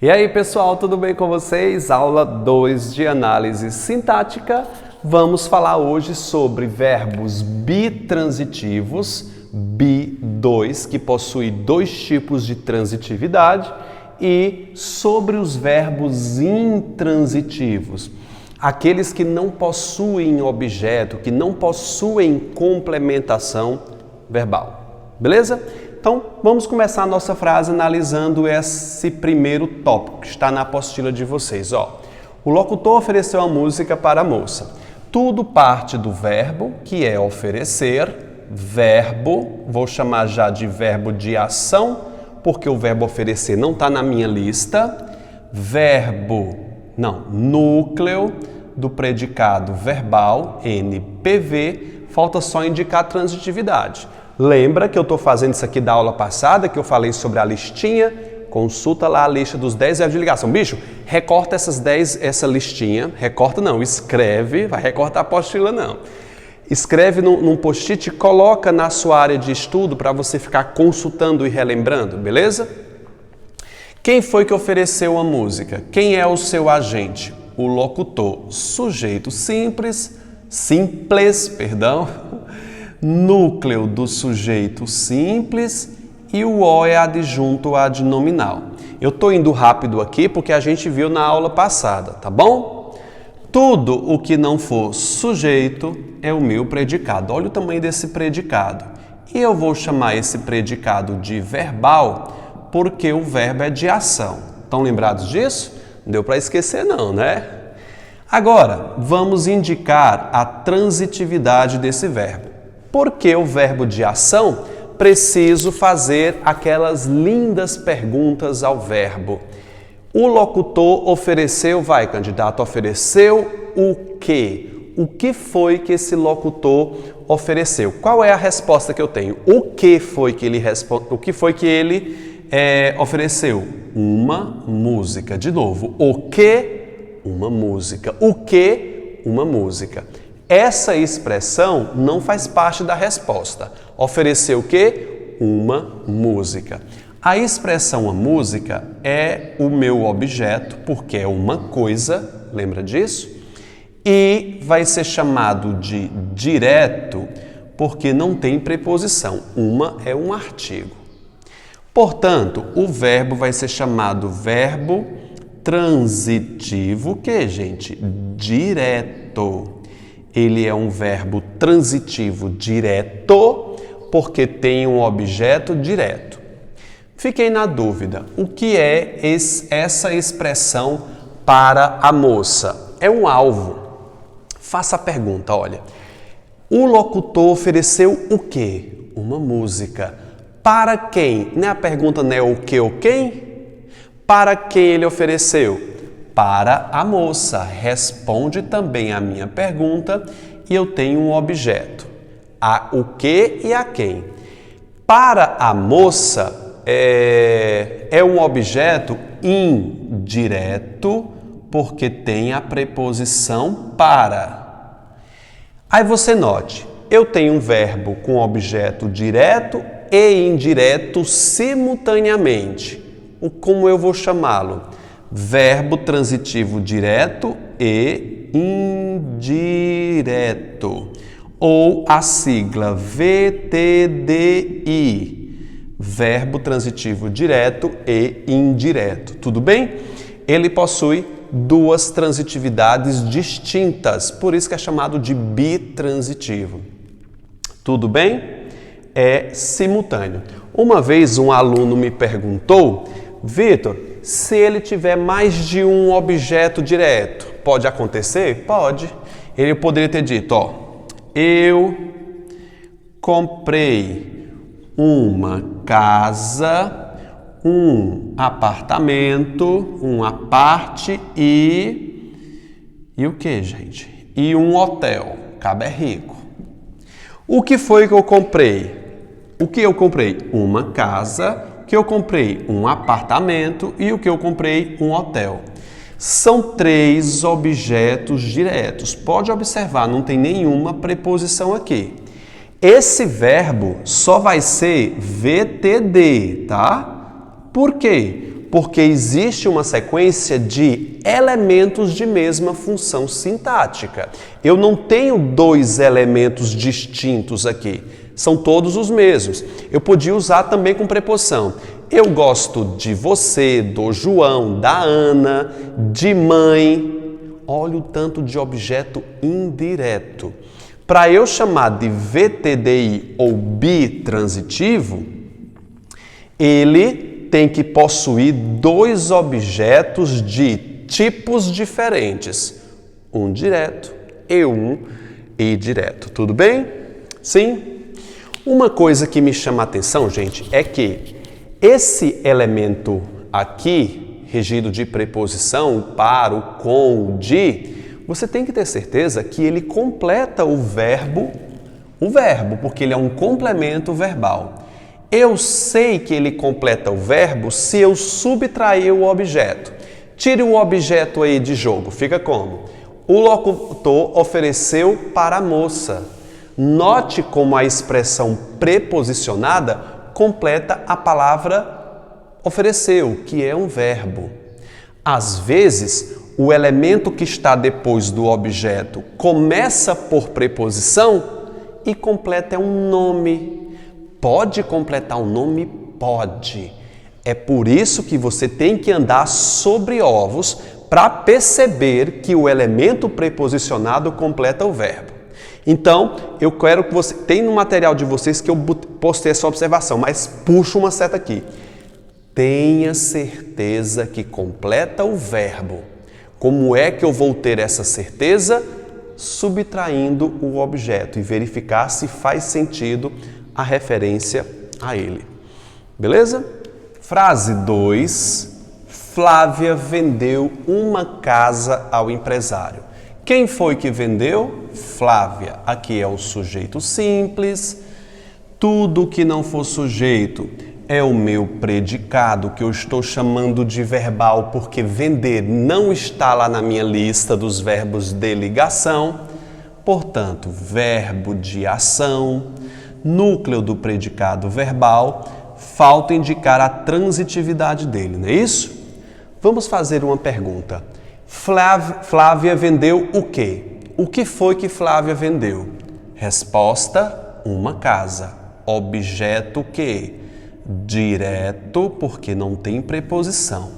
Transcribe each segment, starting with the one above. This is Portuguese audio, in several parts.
E aí pessoal, tudo bem com vocês? Aula 2 de análise sintática. Vamos falar hoje sobre verbos bitransitivos, bi2, que possui dois tipos de transitividade, e sobre os verbos intransitivos, aqueles que não possuem objeto, que não possuem complementação verbal. Beleza? Então, vamos começar a nossa frase analisando esse primeiro tópico que está na apostila de vocês. O locutor ofereceu a música para a moça. Tudo parte do verbo, que é oferecer, verbo, vou chamar já de verbo de ação, porque o verbo oferecer não está na minha lista, núcleo do predicado verbal, NPV, falta só indicar transitividade. Lembra que eu estou fazendo isso aqui da aula passada, que eu falei sobre a listinha? Consulta lá a lista dos 10 verbos de ligação. Bicho, recorta essa listinha. Recorta não, escreve. Vai recortar a apostila não. Escreve num post-it e coloca na sua área de estudo para você ficar consultando e relembrando, beleza? Quem foi que ofereceu a música? Quem é o seu agente? O locutor. Sujeito simples, núcleo do sujeito simples e o O é adjunto adnominal. Eu estou indo rápido aqui porque a gente viu na aula passada, tá bom? Tudo o que não for sujeito é o meu predicado. Olha o tamanho desse predicado. E eu vou chamar esse predicado de verbal porque o verbo é de ação. Estão lembrados disso? Não deu para esquecer não, né? Agora, vamos indicar a transitividade desse verbo. Porque o verbo de ação, preciso fazer aquelas lindas perguntas ao verbo. O locutor ofereceu, candidato, ofereceu o quê? O que foi que esse locutor ofereceu? Qual é a resposta que eu tenho? O que foi que ele ofereceu? Uma música. De novo, o que? Uma música. O que? Uma música. Essa expressão não faz parte da resposta. Ofereceu o quê? Uma música. A expressão a música é o meu objeto, porque é uma coisa, lembra disso? E vai ser chamado de direto, porque não tem preposição. Uma é um artigo. Portanto, o verbo vai ser chamado verbo transitivo, que, gente? Direto. Ele é um verbo transitivo direto, porque tem um objeto direto. Fiquei na dúvida, o que é essa expressão para a moça? É um alvo. Faça a pergunta, olha. O locutor ofereceu o quê? Uma música. Para quem? A pergunta não é o que ou quem? Para quem ele ofereceu? Para a moça. Responde também a minha pergunta e eu tenho um objeto. O que e a quem. Para a moça é um objeto indireto porque tem a preposição para. Aí você note, eu tenho um verbo com objeto direto e indireto simultaneamente. Como eu vou chamá-lo? Verbo transitivo direto e indireto, ou a sigla VTDI, verbo transitivo direto e indireto. Tudo bem? Ele possui duas transitividades distintas, por isso que é chamado de bitransitivo. Tudo bem? É simultâneo. Uma vez um aluno me perguntou, Vitor, se ele tiver mais de um objeto direto, pode acontecer? Pode. Ele poderia ter dito, eu comprei uma casa, um apartamento, um aparte e o que, gente? E um hotel. Cabo é rico. O que foi que eu comprei? O que eu comprei? Uma casa. O que eu comprei? Um apartamento. E o que eu comprei? Um hotel. São três objetos diretos. Pode observar, não tem nenhuma preposição aqui. Esse verbo só vai ser VTD, tá? Por quê? Porque existe uma sequência de elementos de mesma função sintática. Eu não tenho dois elementos distintos aqui. São todos os mesmos. Eu podia usar também com preposição. Eu gosto de você, do João, da Ana, de mãe. Olha o tanto de objeto indireto. Para eu chamar de VTDI ou bitransitivo, ele tem que possuir dois objetos de tipos diferentes. Um direto e um indireto. Tudo bem? Sim? Uma coisa que me chama a atenção, gente, é que esse elemento aqui, regido de preposição, para, o com, o de, você tem que ter certeza que ele completa o verbo, porque ele é um complemento verbal. Eu sei que ele completa o verbo se eu subtrair o objeto. Tire o objeto aí de jogo, fica como? O locutor ofereceu para a moça. Note como a expressão preposicionada completa a palavra ofereceu, que é um verbo. Às vezes, o elemento que está depois do objeto começa por preposição e completa um nome. Pode completar um nome? Pode. É por isso que você tem que andar sobre ovos para perceber que o elemento preposicionado completa o verbo. Então, eu quero que você... Tem no material de vocês que eu postei essa observação, mas puxa uma seta aqui. Tenha certeza que completa o verbo. Como é que eu vou ter essa certeza? Subtraindo o objeto e verificar se faz sentido a referência a ele. Beleza? Frase 2. Flávia vendeu uma casa ao empresário. Quem foi que vendeu? Flávia. Aqui é o sujeito simples. Tudo que não for sujeito é o meu predicado, que eu estou chamando de verbal, porque vender não está lá na minha lista dos verbos de ligação. Portanto, verbo de ação, núcleo do predicado verbal, falta indicar a transitividade dele, não é isso? Vamos fazer uma pergunta. Flávia vendeu o quê? O que foi que Flávia vendeu? Resposta, uma casa. Objeto o quê? Direto, porque não tem preposição.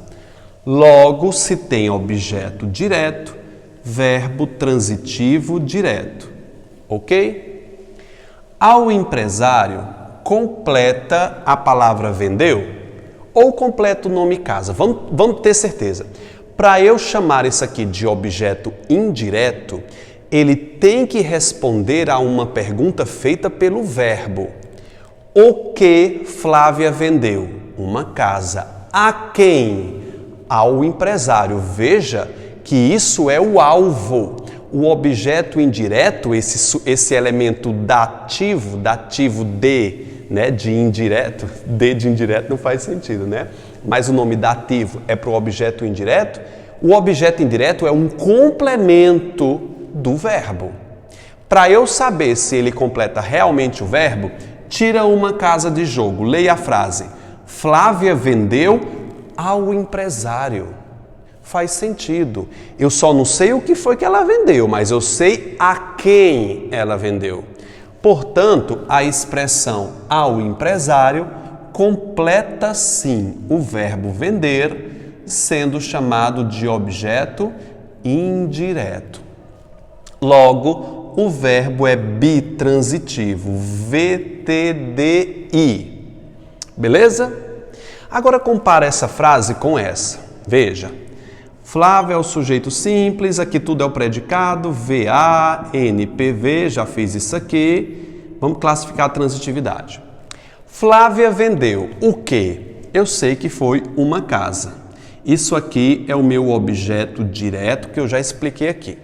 Logo, se tem objeto direto, verbo transitivo direto. Ok? Ao empresário, completa a palavra vendeu ou completa o nome casa? Vamos ter certeza. Para eu chamar isso aqui de objeto indireto, ele tem que responder a uma pergunta feita pelo verbo. O que Flávia vendeu? Uma casa. A quem? Ao empresário. Veja que isso é o alvo. O objeto indireto, esse elemento dativo de, né, de indireto, de indireto não faz sentido, né? Mas o nome dativo é para o objeto indireto. O objeto indireto é um complemento do verbo. Para eu saber se ele completa realmente o verbo, tira uma casa de jogo. Leia a frase. Flávia vendeu ao empresário. Faz sentido. Eu só não sei o que foi que ela vendeu, mas eu sei a quem ela vendeu. Portanto, a expressão ao empresário completa sim o verbo vender, sendo chamado de objeto indireto. Logo, o verbo é bitransitivo, VTDI. Beleza? Agora compara essa frase com essa. Veja. Flávia é o sujeito simples, aqui tudo é o predicado, VA, NPV, já fiz isso aqui. Vamos classificar a transitividade. Flávia vendeu o quê? Eu sei que foi uma casa. Isso aqui é o meu objeto direto que eu já expliquei aqui.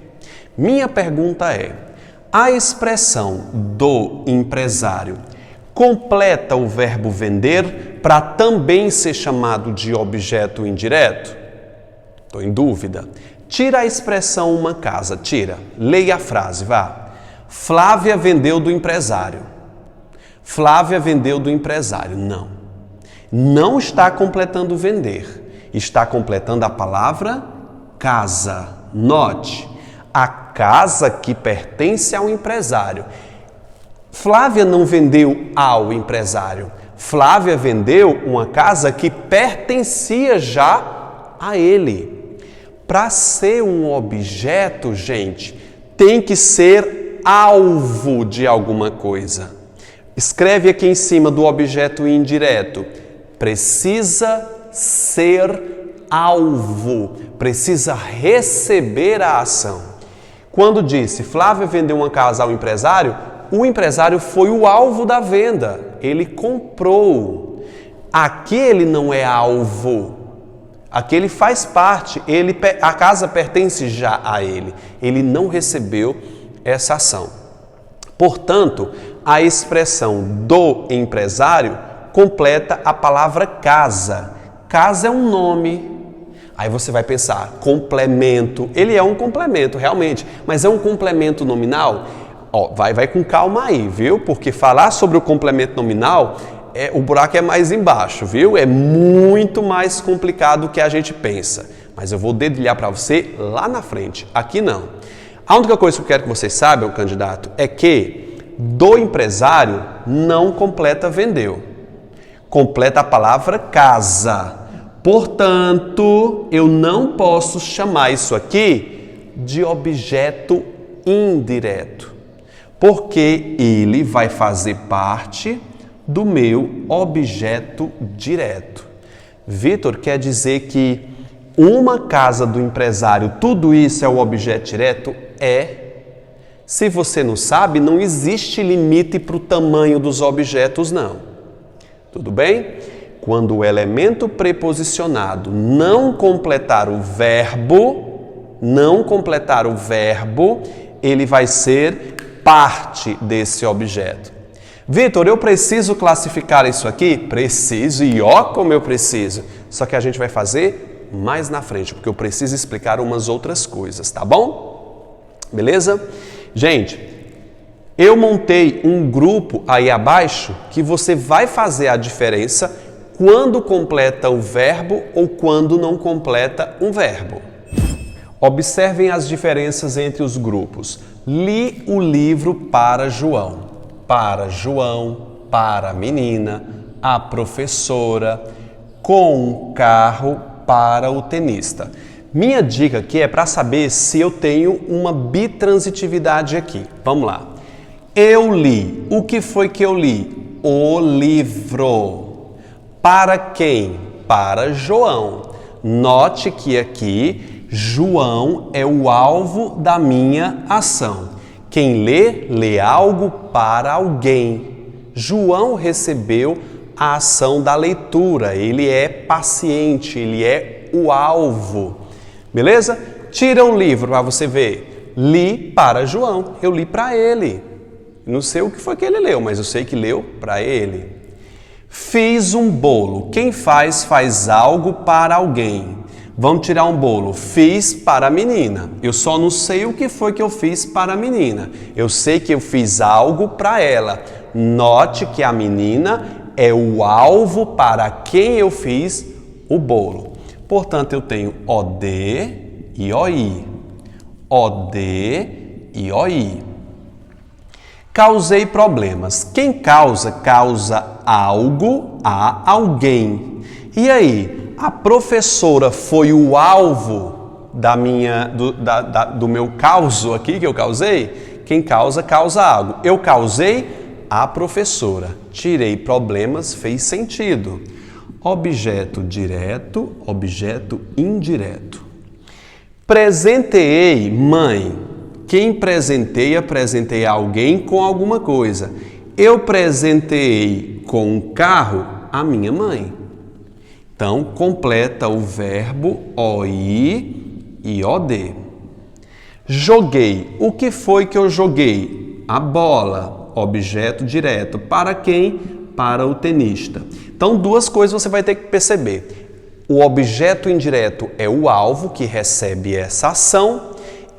Minha pergunta é, a expressão do empresário completa o verbo vender para também ser chamado de objeto indireto? Estou em dúvida. Tira a expressão uma casa, tira. Leia a frase, vá. Flávia vendeu do empresário. Flávia vendeu do empresário. Não. Não está completando vender. Está completando a palavra casa. Note, a casa que pertence ao empresário. Flávia não vendeu ao empresário. Flávia vendeu uma casa que pertencia já a ele. Para ser um objeto, gente, tem que ser alvo de alguma coisa. Escreve aqui em cima do objeto indireto. Precisa ser alvo, precisa receber a ação. Quando disse Flávia vendeu uma casa ao empresário, o empresário foi o alvo da venda. Ele comprou. Aqui ele não é alvo. Aqui ele faz parte. A casa pertence já a ele. Ele não recebeu essa ação. Portanto, a expressão do empresário completa a palavra casa. Casa é um nome. Aí você vai pensar, complemento. Ele é um complemento, realmente. Mas é um complemento nominal? Vai com calma aí, viu? Porque falar sobre o complemento nominal, o buraco é mais embaixo, viu? É muito mais complicado do que a gente pensa. Mas eu vou dedilhar para você lá na frente. Aqui não. A única coisa que eu quero que vocês saibam, candidato, é que do empresário não completa vendeu. Completa a palavra casa. Portanto, eu não posso chamar isso aqui de objeto indireto, porque ele vai fazer parte do meu objeto direto. Vitor, quer dizer que uma casa do empresário, tudo isso é o objeto direto? É. Se você não sabe, não existe limite para o tamanho dos objetos, não. Tudo bem? Quando o elemento preposicionado não completar o verbo, ele vai ser parte desse objeto. Vitor, eu preciso classificar isso aqui? Preciso, e ó como eu preciso. Só que a gente vai fazer mais na frente, porque eu preciso explicar umas outras coisas, tá bom? Beleza? Gente, eu montei um grupo aí abaixo que você vai fazer a diferença quando completa o verbo ou quando não completa um verbo. Observem as diferenças entre os grupos. Li o livro para João. Para João, para a menina, a professora, com um carro para o tenista. Minha dica aqui é para saber se eu tenho uma bitransitividade aqui. Vamos lá. Eu li. O que foi que eu li? O livro. Para quem? Para João. Note que aqui João é o alvo da minha ação. Quem lê, lê algo para alguém. João recebeu a ação da leitura. Ele é paciente, ele é o alvo. Beleza? Tira o livro para você ver. Li para João, eu li para ele. Não sei o que foi que ele leu, mas eu sei que leu para ele. Fiz um bolo. Quem faz algo para alguém. Vamos tirar um bolo. Fiz para a menina. Eu só não sei o que foi que eu fiz para a menina. Eu sei que eu fiz algo para ela. Note que a menina é o alvo para quem eu fiz o bolo. Portanto, eu tenho OD e OI. OD e OI. Causei problemas. Quem causa algo a alguém. E aí, a professora foi o alvo do meu causo aqui que eu causei? Quem causa algo. Eu causei a professora. Tirei problemas, fez sentido. Objeto direto, objeto indireto. Presenteei mãe. Quem presenteia alguém com alguma coisa. Eu presenteei com um carro a minha mãe. Então, completa o verbo OI e OD. Joguei. O que foi que eu joguei? A bola. Objeto direto. Para quem? Para o tenista. Então, duas coisas você vai ter que perceber. O objeto indireto é o alvo que recebe essa ação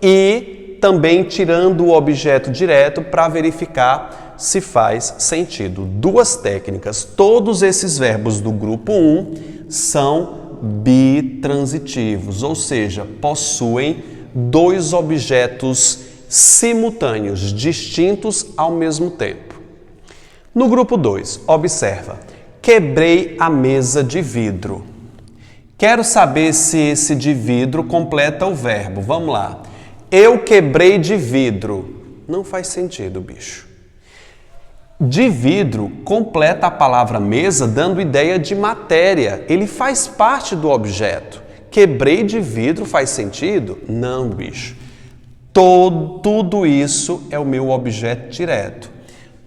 e também tirando o objeto direto para verificar se faz sentido. Duas técnicas. Todos esses verbos do grupo 1 são bitransitivos, ou seja, possuem dois objetos simultâneos, distintos ao mesmo tempo. No grupo 2, observa, quebrei a mesa de vidro. Quero saber se esse de vidro completa o verbo. Vamos lá. Eu quebrei de vidro. Não faz sentido, bicho. De vidro completa a palavra mesa, dando ideia de matéria. Ele faz parte do objeto. Quebrei de vidro faz sentido? Não, bicho. Tudo isso é o meu objeto direto.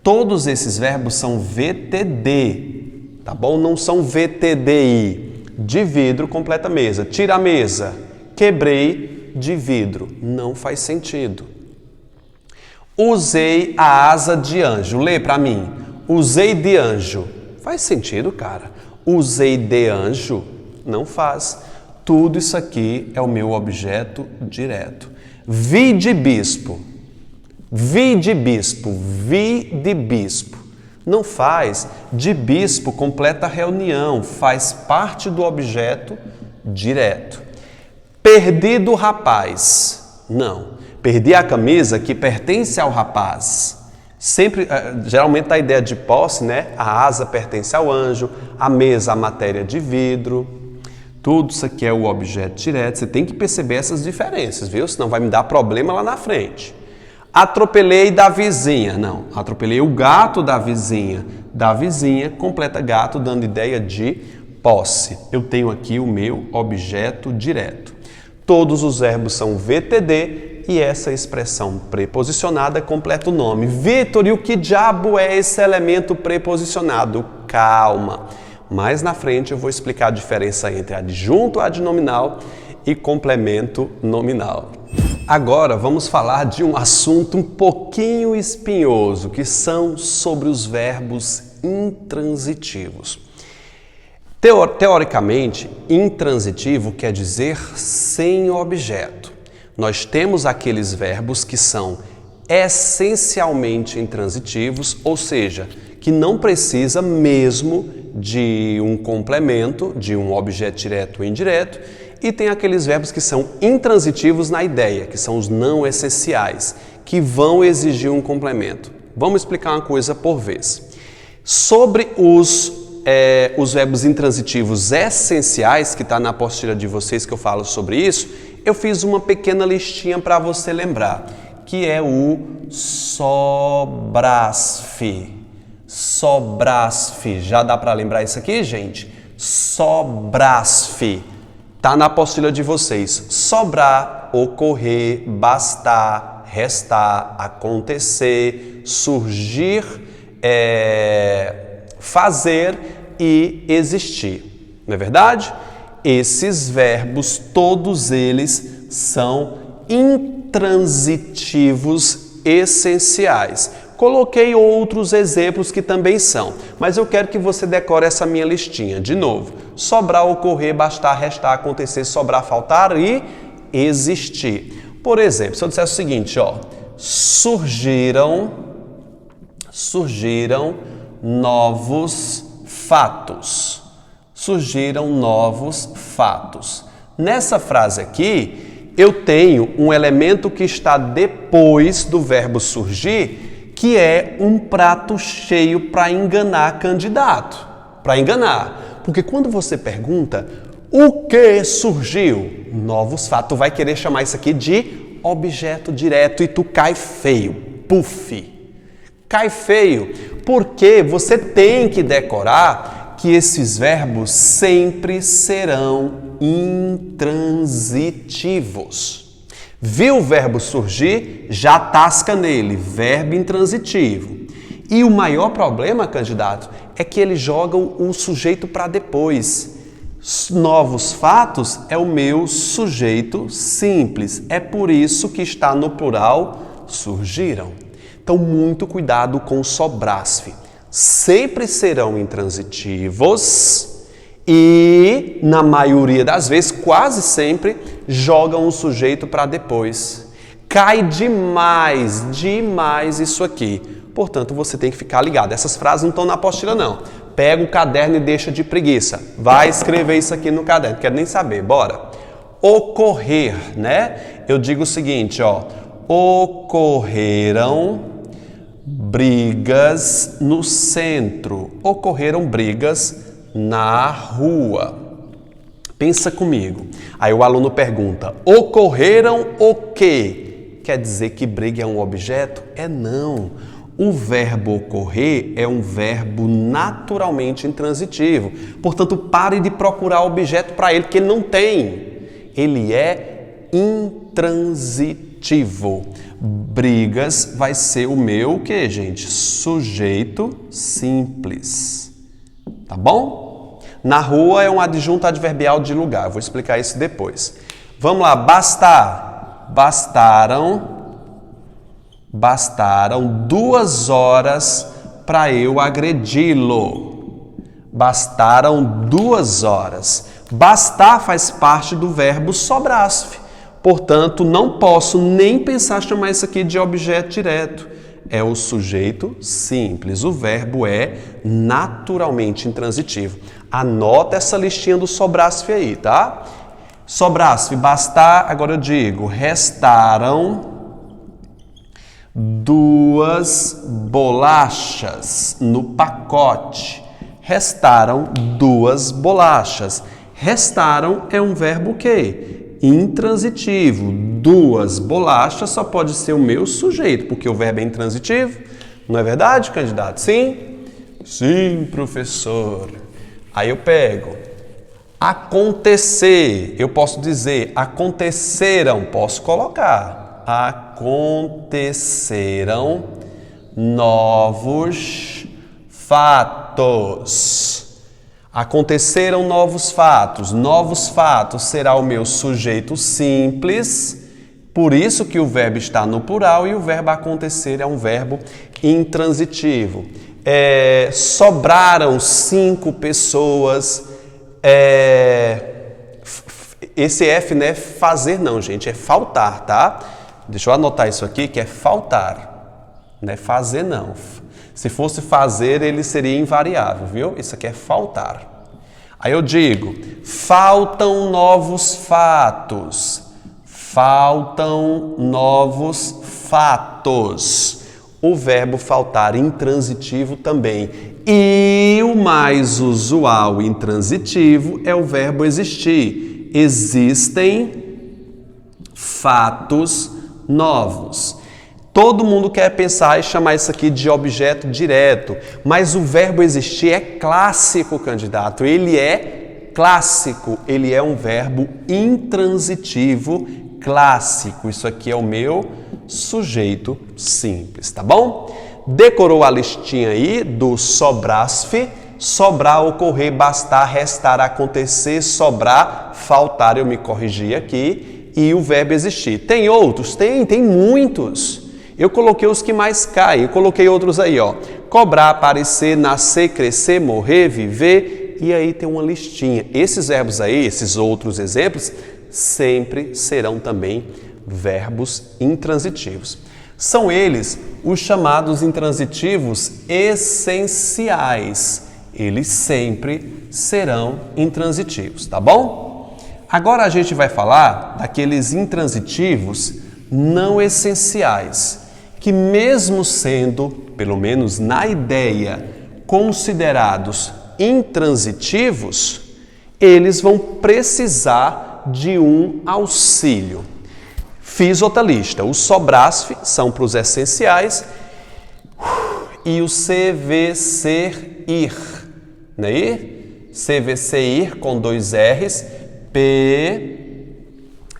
Todos esses verbos são VTD, tá bom? Não são VTDI. De vidro completa mesa. Tira a mesa. Quebrei de vidro. Não faz sentido. Usei a asa de anjo. Lê para mim. Usei de anjo. Faz sentido, cara. Usei de anjo? Não faz. Tudo isso aqui é o meu objeto direto. Vi de bispo. Vi de bispo. Vi de bispo. Não faz. De bispo completa reunião. Faz parte do objeto direto. Perdi do rapaz. Não. Perdi a camisa que pertence ao rapaz. Sempre, geralmente a ideia de posse, né? A asa pertence ao anjo, a mesa, a matéria de vidro. Tudo isso aqui é o objeto direto. Você tem que perceber essas diferenças, viu? Senão vai me dar problema lá na frente. Atropelei da vizinha. Não, atropelei o gato da vizinha. Da vizinha, completa gato, dando ideia de posse. Eu tenho aqui o meu objeto direto. Todos os verbos são VTD e essa expressão preposicionada completa o nome. Vitor, e o que diabo é esse elemento preposicionado? Calma. Mais na frente eu vou explicar a diferença entre adjunto adnominal e complemento nominal. Agora vamos falar de um assunto um pouquinho espinhoso, que são sobre os verbos intransitivos. Teoricamente, intransitivo quer dizer sem objeto. Nós temos aqueles verbos que são essencialmente intransitivos, ou seja, que não precisa mesmo de um complemento, de um objeto direto ou indireto, e tem aqueles verbos que são intransitivos na ideia, que são os não essenciais, que vão exigir um complemento. Vamos explicar uma coisa por vez. Sobre os verbos intransitivos essenciais, que está na apostila de vocês que eu falo sobre isso, eu fiz uma pequena listinha para você lembrar, que é o sobrasfe. Sobrasfe. Já dá para lembrar isso aqui, gente? Sobrasfe. Tá na apostila de vocês. Sobrar, ocorrer, bastar, restar, acontecer, surgir, fazer e existir. Não é verdade? Esses verbos, todos eles são intransitivos essenciais. Coloquei outros exemplos que também são, mas eu quero que você decore essa minha listinha. De novo, sobrar, ocorrer, bastar, restar, acontecer, sobrar, faltar e existir. Por exemplo, se eu disser o seguinte, ó, surgiram novos fatos. Surgiram novos fatos. Nessa frase aqui, eu tenho um elemento que está depois do verbo surgir, que é um prato cheio para enganar candidato. Para enganar. Porque quando você pergunta o que surgiu, novos fatos, tu vai querer chamar isso aqui de objeto direto e tu cai feio. Puf. Cai feio. Porque você tem que decorar que esses verbos sempre serão intransitivos. Viu o verbo surgir? Já tasca nele, verbo intransitivo. E o maior problema, candidato, é que ele joga o sujeito para depois. Novos fatos é o meu sujeito simples. É por isso que está no plural surgiram. Então, muito cuidado com o sobrasfe. Sempre serão intransitivos e, na maioria das vezes, quase sempre, jogam o sujeito para depois. Cai demais isso aqui. Portanto, você tem que ficar ligado. Essas frases não estão na apostila, não. Pega o caderno e deixa de preguiça. Vai escrever isso aqui no caderno, quero nem saber, bora. Ocorrer, né? Eu digo o seguinte, ó. Ocorreram brigas no centro. Ocorreram brigas na rua. Pensa comigo. Aí o aluno pergunta, ocorreram o quê? Quer dizer que briga é um objeto? É não. O verbo ocorrer é um verbo naturalmente intransitivo. Portanto, pare de procurar objeto para ele, que ele não tem. Ele é intransitivo. Brigas vai ser o meu, o quê, gente? Sujeito simples. Tá bom? Na rua é um adjunto adverbial de lugar. Vou explicar isso depois. Vamos lá, bastar. Bastaram 2 horas para eu agredi-lo. Bastaram 2 horas. Bastar faz parte do verbo sobrar-se. Portanto, não posso nem pensar chamar isso aqui de objeto direto. É o sujeito simples. O verbo é naturalmente intransitivo. Anota essa listinha do sobrar-se aí, tá? Sobrar-se, bastar, agora eu digo, restaram 2 bolachas no pacote. Restaram 2 bolachas. Restaram é um verbo o quê? Intransitivo. 2 bolachas só pode ser o meu sujeito, porque o verbo é intransitivo. Não é verdade, candidato? Sim? Sim, professor. Aí eu pego. Acontecer. Eu posso dizer aconteceram. Posso colocar. Aconteceram novos fatos. Aconteceram novos fatos. Novos fatos será o meu sujeito simples. Por isso que o verbo está no plural e o verbo acontecer é um verbo intransitivo. Sobraram 5 pessoas. Esse F não é fazer não, gente, é faltar, tá? Deixa eu anotar isso aqui, que é faltar. Não é fazer, não. Se fosse fazer, ele seria invariável, viu? Isso aqui é faltar. Aí eu digo, faltam novos fatos. Faltam novos fatos. O verbo faltar intransitivo também. E o mais usual intransitivo é o verbo existir. Existem fatos novos. Todo mundo quer pensar e chamar isso aqui de objeto direto, mas o verbo existir é clássico, candidato. Ele é clássico, ele é um verbo intransitivo clássico. Isso aqui é o meu sujeito simples, tá bom? Decorou a listinha aí do sobrar-se? Sobrar, ocorrer, bastar, restar, acontecer, sobrar, faltar, eu me corrigi aqui. E o verbo existir. Tem outros? Tem muitos. Eu coloquei os que mais caem. Eu coloquei outros aí, ó. Cobrar, aparecer, nascer, crescer, morrer, viver. E aí tem uma listinha. Esses verbos aí, esses outros exemplos, sempre serão também verbos intransitivos. São eles os chamados intransitivos essenciais. Eles sempre serão intransitivos, tá bom? Agora a gente vai falar daqueles intransitivos não essenciais, que mesmo sendo, pelo menos na ideia, considerados intransitivos, eles vão precisar de um auxílio. Fiz outra lista. Os sobrar-se são para os essenciais e o CVC ir, né? CVC ir com 2 R's.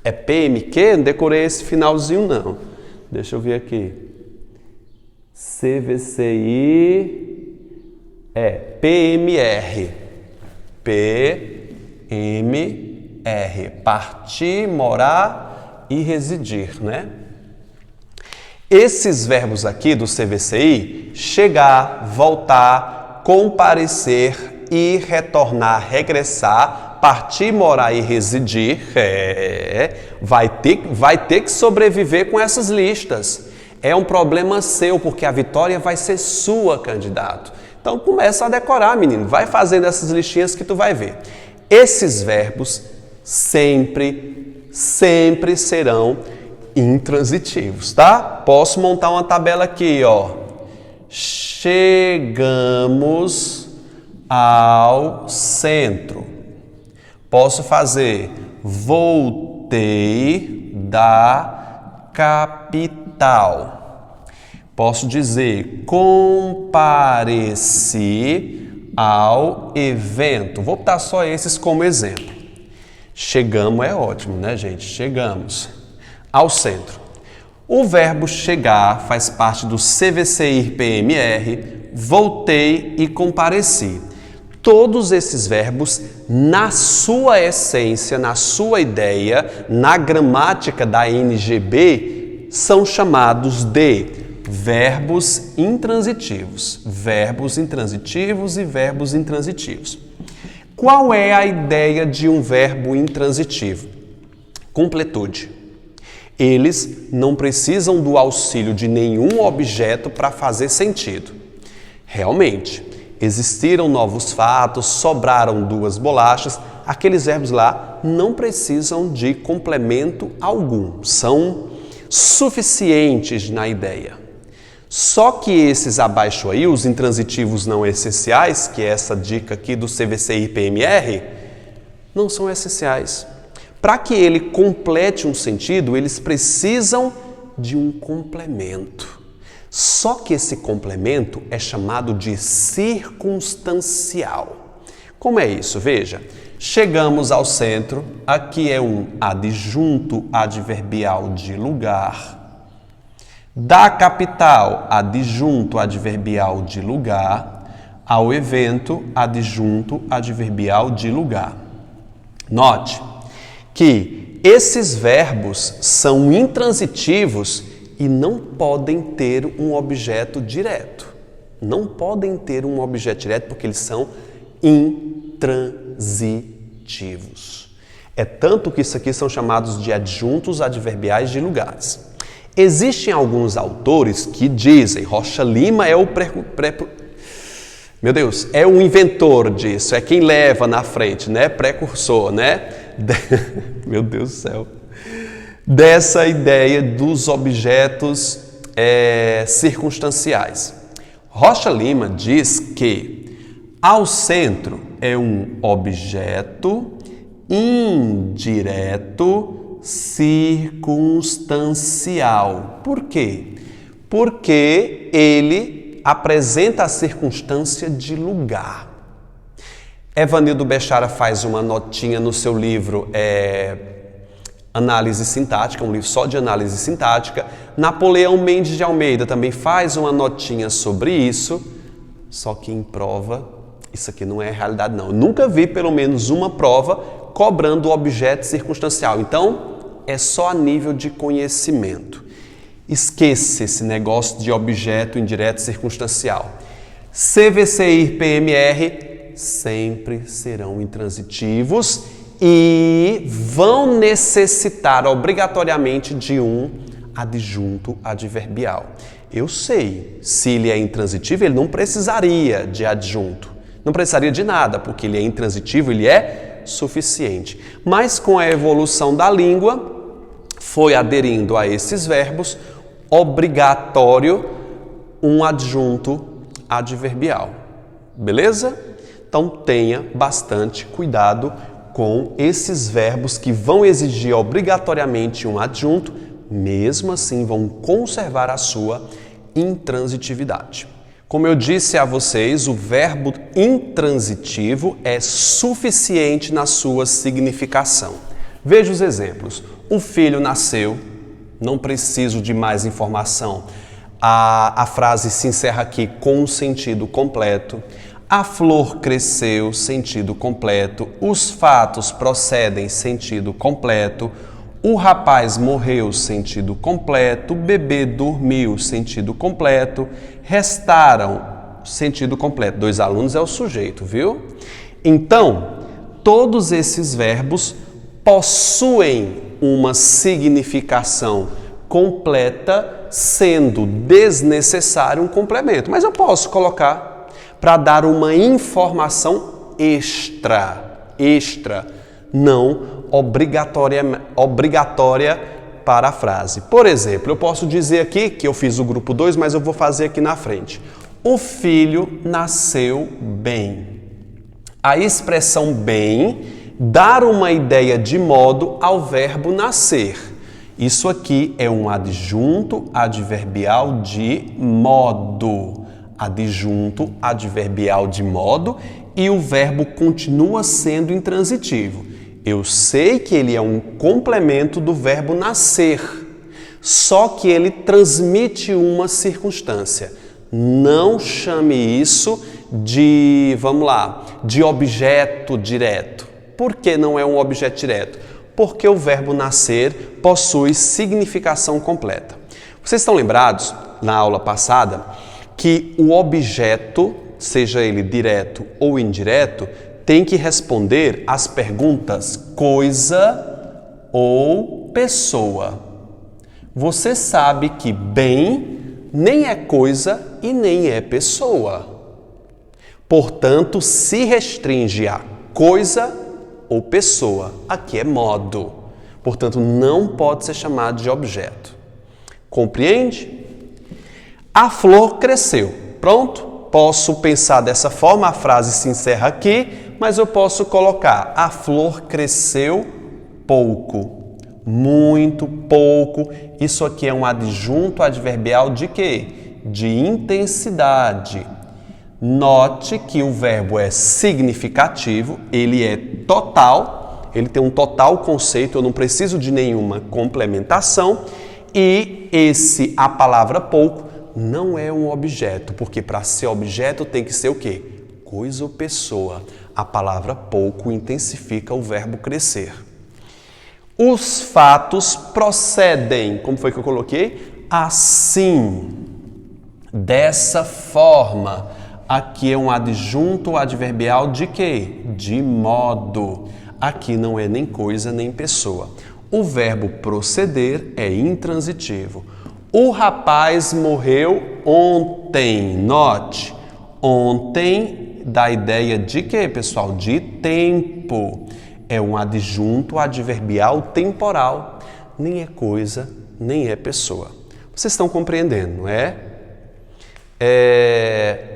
É PMQ? Não decorei esse finalzinho, não. Deixa eu ver aqui. CVCI é PMR. PMR. Partir, morar e residir, né? Esses verbos aqui do CVCI, chegar, voltar, comparecer, ir, retornar, regressar, partir, morar e residir, vai ter que sobreviver com essas listas. É um problema seu, porque a vitória vai ser sua, candidato. Então começa a decorar, menino. Vai fazendo essas listinhas que tu vai ver. Esses verbos sempre serão intransitivos, tá? Posso montar uma tabela aqui, ó. Chegamos ao centro. Posso fazer voltei da capital. Posso dizer compareci ao evento. Vou botar só esses como exemplo. Chegamos é ótimo, né, gente? Chegamos ao centro. O verbo chegar faz parte do CVC-IR-PMR, voltei e compareci. Todos esses verbos, na sua essência, na sua ideia, na gramática da NGB, são chamados de verbos intransitivos. Verbos intransitivos e verbos intransitivos. Qual é a ideia de um verbo intransitivo? Completude. Eles não precisam do auxílio de nenhum objeto para fazer sentido. Realmente, existiram novos fatos, sobraram 2 bolachas, aqueles verbos lá não precisam de complemento algum, são suficientes na ideia. Só que esses abaixo aí, os intransitivos não essenciais, que é essa dica aqui do CVC-IR-PMR, não são essenciais. Para que ele complete um sentido, eles precisam de um complemento. Só que esse complemento é chamado de circunstancial. Como é isso? Veja, chegamos ao centro, aqui é um adjunto adverbial de lugar. Da capital, adjunto adverbial de lugar. Ao evento, adjunto adverbial de lugar. Note que esses verbos são intransitivos e não podem ter um objeto direto. Não podem ter um objeto direto porque eles são intransitivos. É tanto que isso aqui são chamados de adjuntos adverbiais de lugares. Existem alguns autores que dizem, Rocha Lima é o é o inventor disso, é quem leva na frente, né? Precursor, né? Meu Deus do céu. Dessa ideia dos objetos circunstanciais. Rocha Lima diz que ao centro é um objeto indireto circunstancial. Por quê? Porque ele apresenta a circunstância de lugar. Evanildo Bechara faz uma notinha no seu livro Análise Sintática, um livro só de análise sintática. Napoleão Mendes de Almeida também faz uma notinha sobre isso, só que em prova, isso aqui não é realidade não. Eu nunca vi pelo menos uma prova cobrando o objeto circunstancial. Então, é só a nível de conhecimento. Esqueça esse negócio de objeto indireto circunstancial. CVC-IR-PMR sempre serão intransitivos e vão necessitar obrigatoriamente de um adjunto adverbial. Eu sei, se ele é intransitivo, ele não precisaria de adjunto, não precisaria de nada, porque ele é intransitivo, ele é suficiente. Mas com a evolução da língua, foi aderindo a esses verbos, obrigatório um adjunto adverbial. Beleza? Então tenha bastante cuidado com esses verbos que vão exigir obrigatoriamente um adjunto, mesmo assim vão conservar a sua intransitividade. Como eu disse a vocês, o verbo intransitivo é suficiente na sua significação. Veja os exemplos. O filho nasceu, não preciso de mais informação. A frase se encerra aqui com um sentido completo. A flor cresceu, sentido completo. Os fatos procedem, sentido completo. O rapaz morreu, sentido completo. O bebê dormiu, sentido completo. Restaram, sentido completo. 2 alunos é o sujeito, viu? Então, todos esses verbos possuem uma significação completa, sendo desnecessário um complemento. Mas eu posso colocar. para dar uma informação extra, não obrigatória para a frase. Por exemplo, eu posso dizer aqui que eu fiz o grupo 2, mas eu vou fazer aqui na frente. O filho nasceu bem. A expressão bem dá uma ideia de modo ao verbo nascer. Isso aqui é um adjunto adverbial de modo. Adjunto adverbial de modo e o verbo continua sendo intransitivo. Eu sei que ele é um complemento do verbo nascer, só que ele transmite uma circunstância. Não chame isso de, de objeto direto. Por que não é um objeto direto? Porque o verbo nascer possui significação completa. Vocês estão lembrados, na aula passada, que o objeto, seja ele direto ou indireto, tem que responder às perguntas coisa ou pessoa. Você sabe que bem nem é coisa e nem é pessoa. Portanto, se restringe a coisa ou pessoa. Aqui é modo. Portanto, não pode ser chamado de objeto. Compreende? A flor cresceu. Pronto? Posso pensar dessa forma, a frase se encerra aqui, mas eu posso colocar a flor cresceu pouco, muito pouco. Isso aqui é um adjunto adverbial de quê? De intensidade. Note que o verbo é significativo, ele é total, ele tem um total conceito, eu não preciso de nenhuma complementação. E a palavra pouco não é um objeto, porque para ser objeto tem que ser o quê? Coisa ou pessoa. A palavra pouco intensifica o verbo crescer. Os fatos procedem, como foi que eu coloquei? Assim, dessa forma. Aqui é um adjunto adverbial de quê? De modo. Aqui não é nem coisa nem pessoa. O verbo proceder é intransitivo. O rapaz morreu ontem. Note, ontem dá ideia de quê, pessoal? De tempo. É um adjunto adverbial temporal. Nem é coisa, nem é pessoa. Vocês estão compreendendo, não é?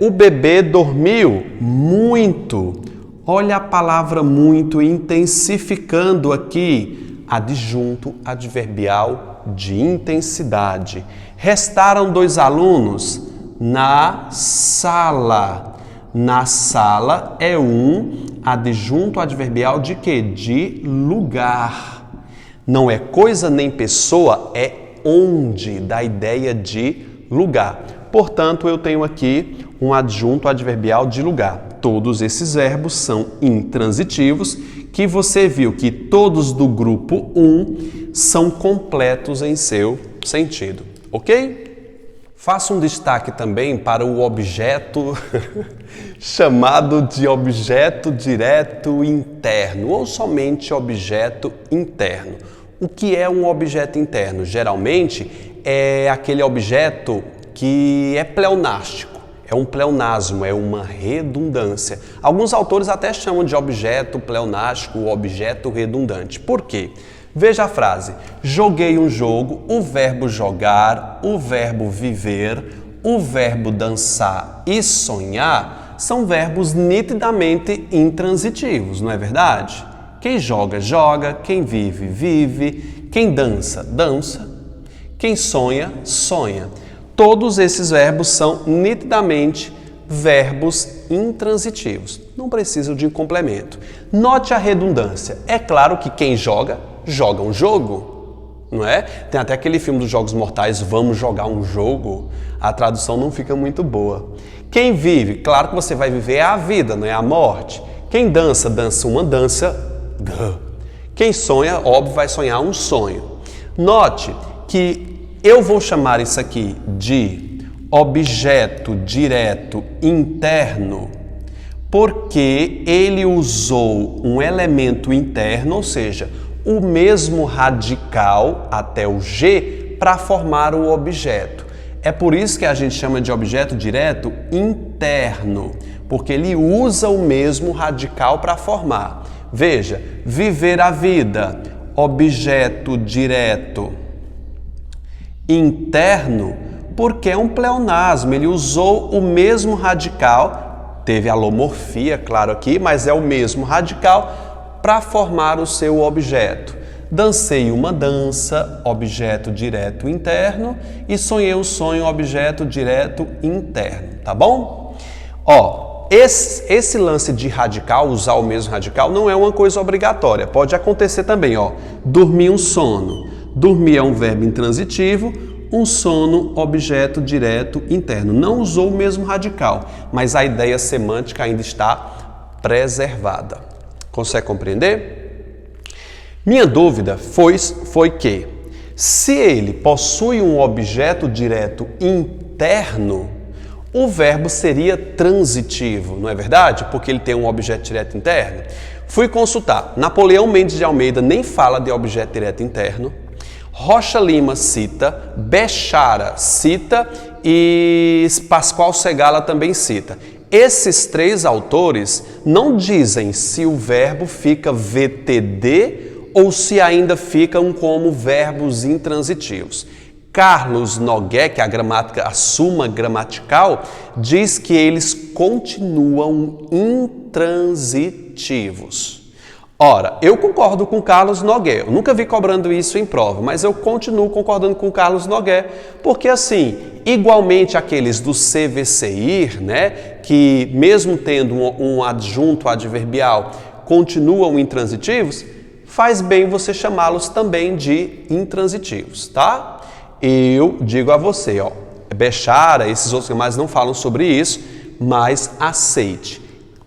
O bebê dormiu muito. Olha a palavra muito intensificando aqui. Adjunto adverbial de intensidade. Restaram 2 alunos na sala. Na sala é um adjunto adverbial de quê? De lugar. Não é coisa nem pessoa, é onde, dá ideia de lugar. Portanto, eu tenho aqui um adjunto adverbial de lugar. Todos esses verbos são intransitivos, que você viu que todos do grupo 1 são completos em seu sentido, ok? Faço um destaque também para o objeto chamado de objeto direto interno ou somente objeto interno. O que é um objeto interno? Geralmente é aquele objeto que é pleonástico, é um pleonasmo, é uma redundância. Alguns autores até chamam de objeto pleonástico ou objeto redundante. Por quê? Veja a frase: joguei um jogo, o verbo jogar, o verbo viver, o verbo dançar e sonhar são verbos nitidamente intransitivos, não é verdade? Quem joga, joga, quem vive, vive, quem dança, dança, quem sonha, sonha. Todos esses verbos são nitidamente verbos intransitivos, não precisam de complemento. Note a redundância. É claro que quem joga, joga um jogo, não é? Tem até aquele filme dos Jogos Mortais, Vamos Jogar um Jogo. A tradução não fica muito boa. Quem vive, claro que você vai viver a vida, não é a morte. Quem dança, dança uma dança. Quem sonha, óbvio, vai sonhar um sonho. Note que eu vou chamar isso aqui de objeto direto interno, porque ele usou um elemento interno, ou seja, o mesmo radical até o G para formar o objeto. É por isso que a gente chama de objeto direto interno, porque ele usa o mesmo radical para formar. Veja, viver a vida, objeto direto interno, porque é um pleonasmo, ele usou o mesmo radical, teve alomorfia, claro aqui, mas é o mesmo radical para formar o seu objeto. Dancei uma dança, objeto direto interno, e sonhei um sonho, objeto direto interno, tá bom? Ó, esse lance de radical, usar o mesmo radical, não é uma coisa obrigatória. Pode acontecer também, ó. Dormir um sono. Dormir é um verbo intransitivo, um sono, objeto direto interno. Não usou o mesmo radical, mas a ideia semântica ainda está preservada. Consegue compreender? Minha dúvida foi que, se ele possui um objeto direto interno, o verbo seria transitivo, não é verdade? Porque ele tem um objeto direto interno. Fui consultar. Napoleão Mendes de Almeida nem fala de objeto direto interno. Rocha Lima cita, Bechara cita e Pascoal Segala também cita. Esses três autores não dizem se o verbo fica VTD ou se ainda ficam como verbos intransitivos. Carlos Nogué, que é a Suma Gramatical, diz que eles continuam intransitivos. Ora, eu concordo com Carlos Nogué, eu nunca vi cobrando isso em prova, mas eu continuo concordando com Carlos Nogué, porque assim, igualmente aqueles do CVCIR, né, que mesmo tendo um adjunto adverbial, continuam intransitivos, faz bem você chamá-los também de intransitivos, tá? Eu digo a você, ó, Bechara, esses outros mais não falam sobre isso, mas aceite.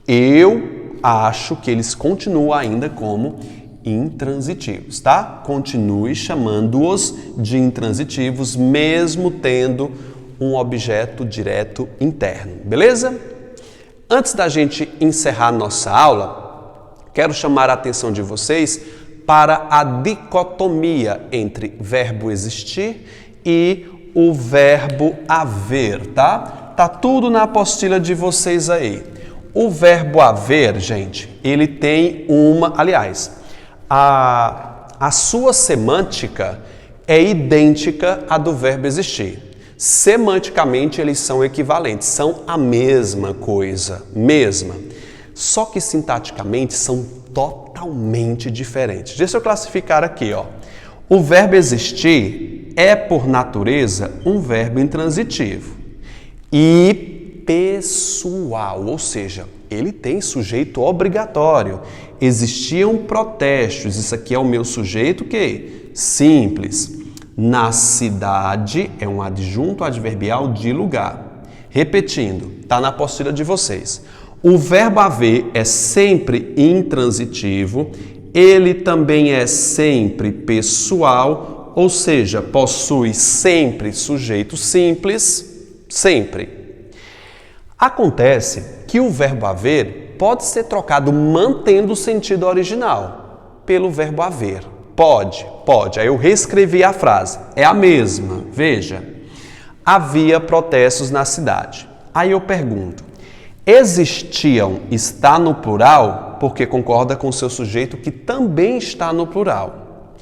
Eu acho que eles continuam ainda como intransitivos, tá? Continue chamando-os de intransitivos, mesmo tendo um objeto direto interno, beleza? Antes da gente encerrar nossa aula, quero chamar a atenção de vocês para a dicotomia entre verbo existir e o verbo haver, tá? Tá tudo na apostila de vocês aí. O verbo haver, gente, ele tem a sua semântica é idêntica à do verbo existir. Semanticamente eles são equivalentes, são a mesma coisa, mesma. Só que sintaticamente são totalmente diferentes. Deixa eu classificar aqui, ó. O verbo existir é, por natureza, um verbo intransitivo e pessoal, ou seja, ele tem sujeito obrigatório. Existiam protestos, isso aqui é o meu sujeito que simples. Na cidade é um adjunto adverbial de lugar. Repetindo, está na apostila de vocês. O verbo haver é sempre intransitivo, ele também é sempre pessoal, ou seja, possui sempre sujeito simples, sempre. Acontece que o verbo haver pode ser trocado mantendo o sentido original pelo verbo haver. Pode. Aí eu reescrevi a frase, é a mesma, veja. Havia protestos na cidade. Aí eu pergunto, existiam está no plural porque concorda com o seu sujeito que também está no plural.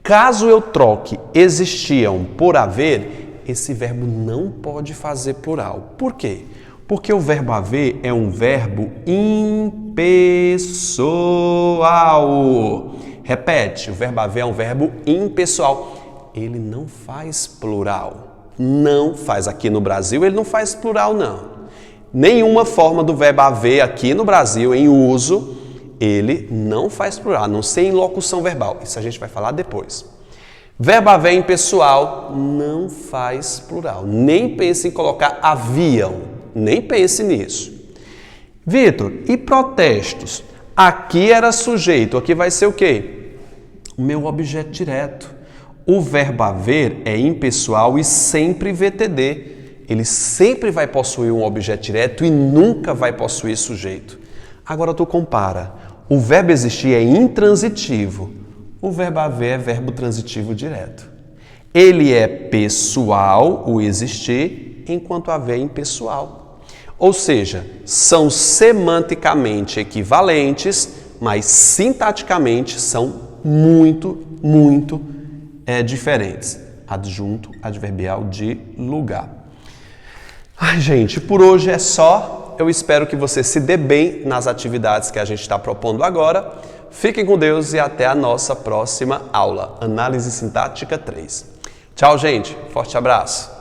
Caso eu troque existiam por haver, esse verbo não pode fazer plural. Por quê? Porque o verbo haver é um verbo impessoal. Repete, o verbo haver é um verbo impessoal. Ele não faz plural. Não faz. Aqui no Brasil ele não faz plural, não. Nenhuma forma do verbo haver aqui no Brasil, em uso, ele não faz plural, a não ser em locução verbal. Isso a gente vai falar depois. Verbo haver impessoal não faz plural. Nem pense em colocar haviam. Nem pense nisso. Vitor, e protestos? Aqui era sujeito, aqui vai ser o quê? O meu objeto direto. O verbo haver é impessoal e sempre VTD. Ele sempre vai possuir um objeto direto e nunca vai possuir sujeito. Agora tu compara. O verbo existir é intransitivo. O verbo haver é verbo transitivo direto. Ele é pessoal, o existir, enquanto haver impessoal. Ou seja, são semanticamente equivalentes, mas sintaticamente são muito diferentes. Adjunto, adverbial de lugar. Ai, gente, por hoje é só. Eu espero que você se dê bem nas atividades que a gente está propondo agora. Fiquem com Deus e até a nossa próxima aula. Análise Sintática 3. Tchau, gente. Forte abraço.